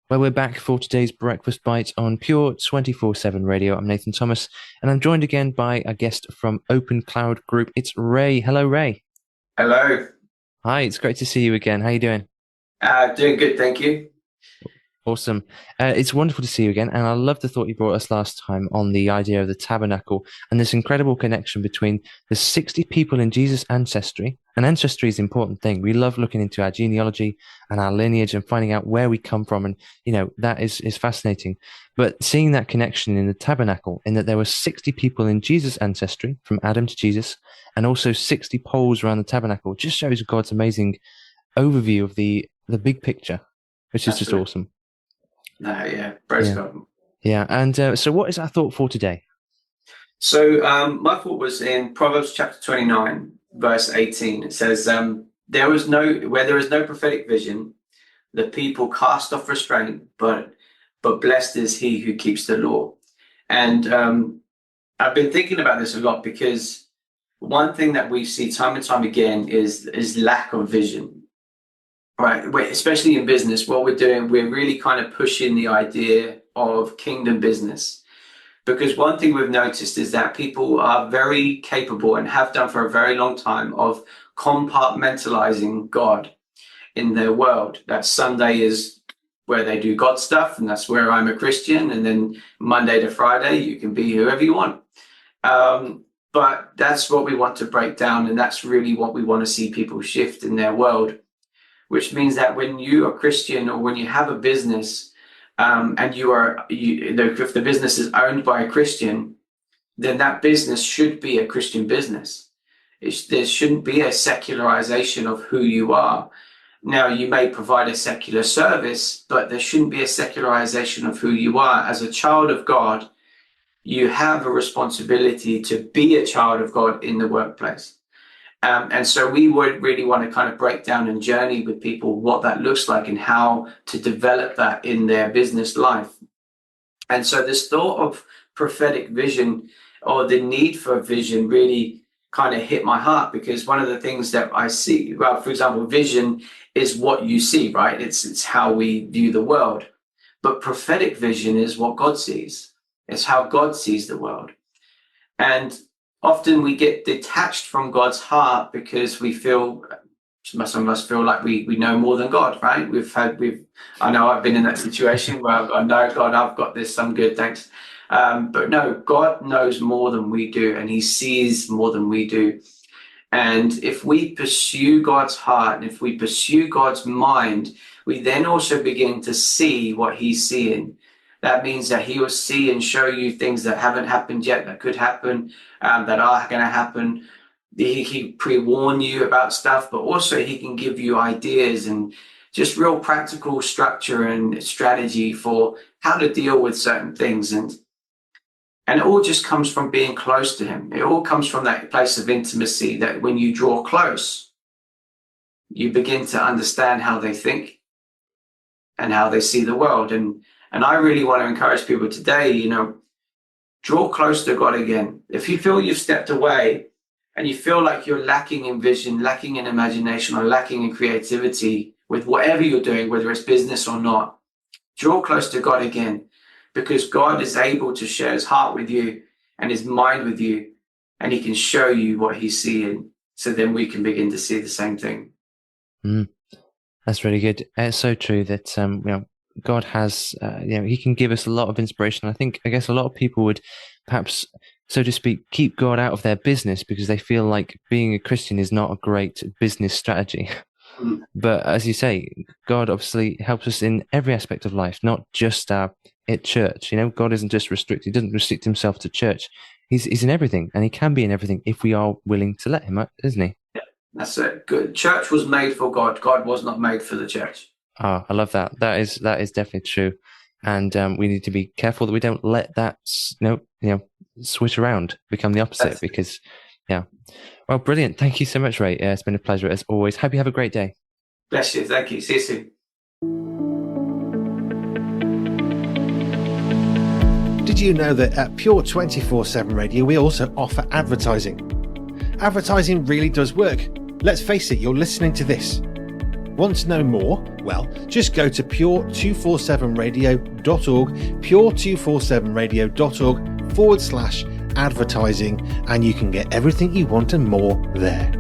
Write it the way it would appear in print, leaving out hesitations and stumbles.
Well, we're back for today's Breakfast Bite on Pure 24/7 Radio. I'm Nathan Thomas, and I'm joined again by a guest from Open Cloud Group. It's Ray. Hello, Ray. Hello. Hi, it's great to see you again. How you doing? Doing good, thank you. Awesome. It's wonderful to see you again. And I love the thought you brought us last time on the idea of the tabernacle and this incredible connection between the 60 people in Jesus' ancestry. And ancestry is an important thing. We love looking into our genealogy and our lineage and finding out where we come from. And, that is fascinating. But seeing that connection in the tabernacle, in that there were 60 people in Jesus' ancestry, from Adam to Jesus, and also 60 poles around the tabernacle, just shows God's amazing overview of the big picture, which is just Absolutely. awesome. Yeah, praise God. Yeah, and so what is our thought for today? So my thought was in Proverbs chapter 29, verse 18. It says, where there is no prophetic vision, the people cast off restraint, but blessed is he who keeps the law. And I've been thinking about this a lot because one thing that we see time and time again is lack of vision. Right, especially in business, what we're doing, we're really kind of pushing the idea of kingdom business. Because one thing we've noticed is that people are very capable and have done for a very long time of compartmentalizing God in their world. That Sunday is where they do God stuff, and that's where I'm a Christian. And then Monday to Friday, you can be whoever you want. But that's what we want to break down, and that's really what we want to see people shift in their world. Which means that when you are Christian or when you have a business, and if the business is owned by a Christian, then that business should be a Christian business. There shouldn't be a secularization of who you are. Now, you may provide a secular service, but there shouldn't be a secularization of who you are. As a child of God, you have a responsibility to be a child of God in the workplace. And so we would really want to kind of break down and journey with people what that looks like and how to develop that in their business life. And so this thought of prophetic vision or the need for vision really kind of hit my heart, because one of the things that I see, well, for example, vision is what you see, right? It's how we view the world. But prophetic vision is what God sees. It's how God sees the world. And often we get detached from God's heart because we feel, some of us feel like we know more than God, right? I know I've been in that situation where I've gone, no, God, I've got this, I'm good, thanks. But no, God knows more than we do, and he sees more than we do. And if we pursue God's heart and if we pursue God's mind, we then also begin to see what he's seeing. That means that he will see and show you things that haven't happened yet, that could happen, that are going to happen. He can pre-warn you about stuff, but also he can give you ideas and just real practical structure and strategy for how to deal with certain things. And it all just comes from being close to him. It all comes from that place of intimacy that when you draw close, you begin to understand how they think and how they see the world. And I really want to encourage people today, draw close to God again. If you feel you've stepped away and you feel like you're lacking in vision, lacking in imagination, or lacking in creativity with whatever you're doing, whether it's business or not, draw close to God again, because God is able to share his heart with you and his mind with you, and he can show you what he's seeing. So then we can begin to see the same thing. That's really good. It's so true that, God has, he can give us a lot of inspiration. I guess a lot of people would perhaps, so to speak, keep God out of their business because they feel like being a Christian is not a great business strategy. But as you say, God obviously helps us in every aspect of life, not just at church. God isn't just restricted. He doesn't restrict himself to church. He's in everything, and he can be in everything if we are willing to let him, isn't he? Yeah, that's it. Good. Church was made for God. God was not made for the church. Oh, I love that. That is definitely true, and we need to be careful that we don't let that switch around, become the opposite. Because, yeah. Well, brilliant. Thank you so much, Ray. It's been a pleasure as always. Hope you have a great day. Bless you. Thank you. See you soon. Did you know that at Pure 24/7 Radio we also offer advertising? Advertising really does work. Let's face it, you're listening to this. Want to know more? Well, just go to pure247radio.org, pure247radio.org/advertising, and you can get everything you want and more there.